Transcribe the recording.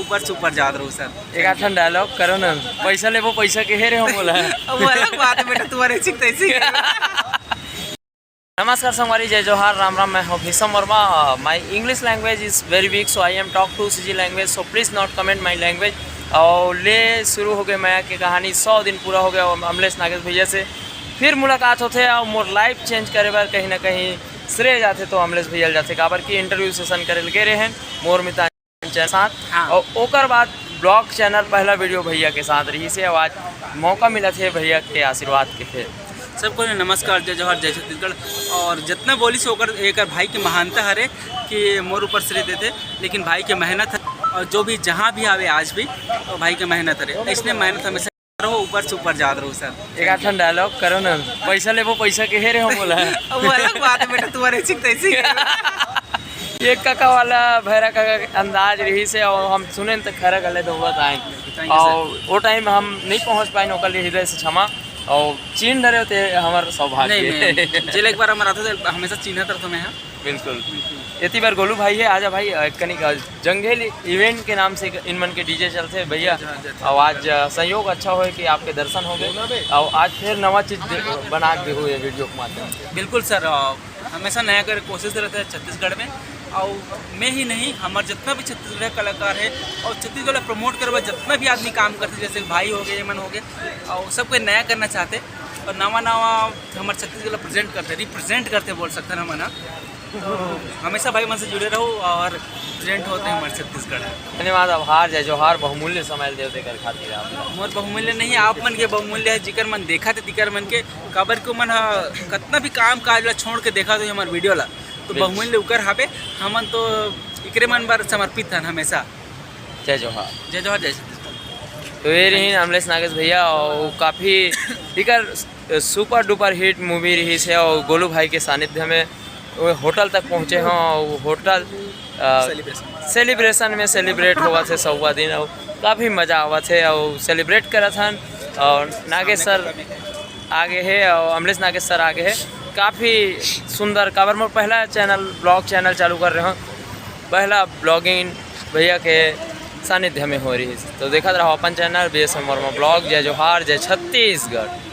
ऊपर से ऊपर याद रहो सर। एक आठन डायलॉग करो ना, पैसा ले वो पैसा के हेरे हम बोला है। वो अलग बात है बेटा, तुम्हारे सीखते सीख। नमस्कार संगवारी, जय जोहार, राम राम। मैं हूँ Bhisham Verma. My English language is very weak, so I am talk to CG language, so please not comment my language. और ले शुरू हो गए माया की कहानी, 100 दिन पूरा हो गया और अमलेश नागेश भैया से फिर मुलाकात होते और मोर लाइफ चेंज करे बार कहीं ना कहीं श्रेय जाते तो अमलेश भैया जाते काबर की इंटरव्यू सेशन करे लगे रहे हैं मोर मिता साथ। हाँ। और ओकर बाद ब्लॉग चैनल पहला वीडियो भैया के साथ रही से आज मौका मिला थे भैया के आशीर्वाद के थे। सबको नमस्कार, जय जोहार, जय छत्तीसगढ़। और जितना बोली से होकर एक भाई की महानता हरे कि मोर ऊपर श्रेय देते, लेकिन भाई की मेहनत है और जो भी जहाँ भी आवे आज भी तो भाई की मेहनत हरे, इसलिए मेहनत हमेशा रहो, ऊपर से ऊपर याद रहो सर। एक आठन डायलॉग करो ना, पैसा ले वो पैसा के हेरे हम बोला है। वो अलग बात है बेटा, तुम्हारे सीखते सीख। ये काका वाला भैरा काका के अंदाज रही से और हम सुने तो खरा गले तो बात आए और वो टाइम हम नहीं पहुंच पाए, नौकर लिए हृदय से क्षमा और चीन डरे होते हमारे सौभाग्य। नहीं जेल एक बार हमारा था, हमेशा चिन्ह तर तुम्हें। हाँ बिल्कुल। इतनी बार गोलू भाई है, आजा भाई कनिक जंगेल इवेंट के नाम से इन मन के डीजे चलते भैया। और आज संयोग अच्छा हो कि आपके दर्शन हो गए और आज फिर नवा चीज बना के हुए वीडियो के माध्यम। बिल्कुल सर, हमेशा नया कर कोशिश रहता है छत्तीसगढ़ में। और मैं ही नहीं, हमारे जितना भी छत्तीसगढ़ कलाकार है और छत्तीसगढ़ प्रमोट करवा जितना भी आदमी काम करते, जैसे भाई हो गए, मन हो गए, और सबको नया करना चाहते और नवा हमारे छत्तीसगढ़ रिप्रेजेंट करते बोल सकते हैं ना। तो हमेशा भाई मन से जुड़े रहो और प्रेजेंट होते हैं हमारे छत्तीसगढ़। धन्यवाद, आभार, जय जोहार। बहुमूल्य समय देवते कर खातिर आप मोर बहुमूल्य नहीं, आप मन के बहुमूल्य है। जिकर मन देखा थे तिकर मन के काबर को मन कितना भी काम काज ला छोड़ के देखा तो हमारे वीडियो ला, तो बहुमूल्य उकर हावे। हमन तो इकरे मन बर समर्पित हन हमेशा। जय जोहार, जय जोहार, जय छत्तीसगढ़। तो ये रही अमलेश नागेश भैया और काफ़ी इकर सुपर डुपर हिट मूवी रही से और गोलू भाई के सानिध्य में वो होटल तक पहुँचे हों और होटल सेलिब्रेशन में सेलिब्रेट हुआ थे 100वां दिन और काफ़ी मज़ा आवा थे और सेलिब्रेट करा था। और नागेश सर आगे है और अमलेश नागेश सर आगे है, काफ़ी सुंदर। काबर में पहला चैनल ब्लॉग चैनल चालू कर रहे हो, पहला ब्लॉगिंग भैया के सानिध्य में हो रही है। तो देखा रहा अपन चैनल BSM वर्मा ब्लॉग। जय जोहार, जय छत्तीसगढ़।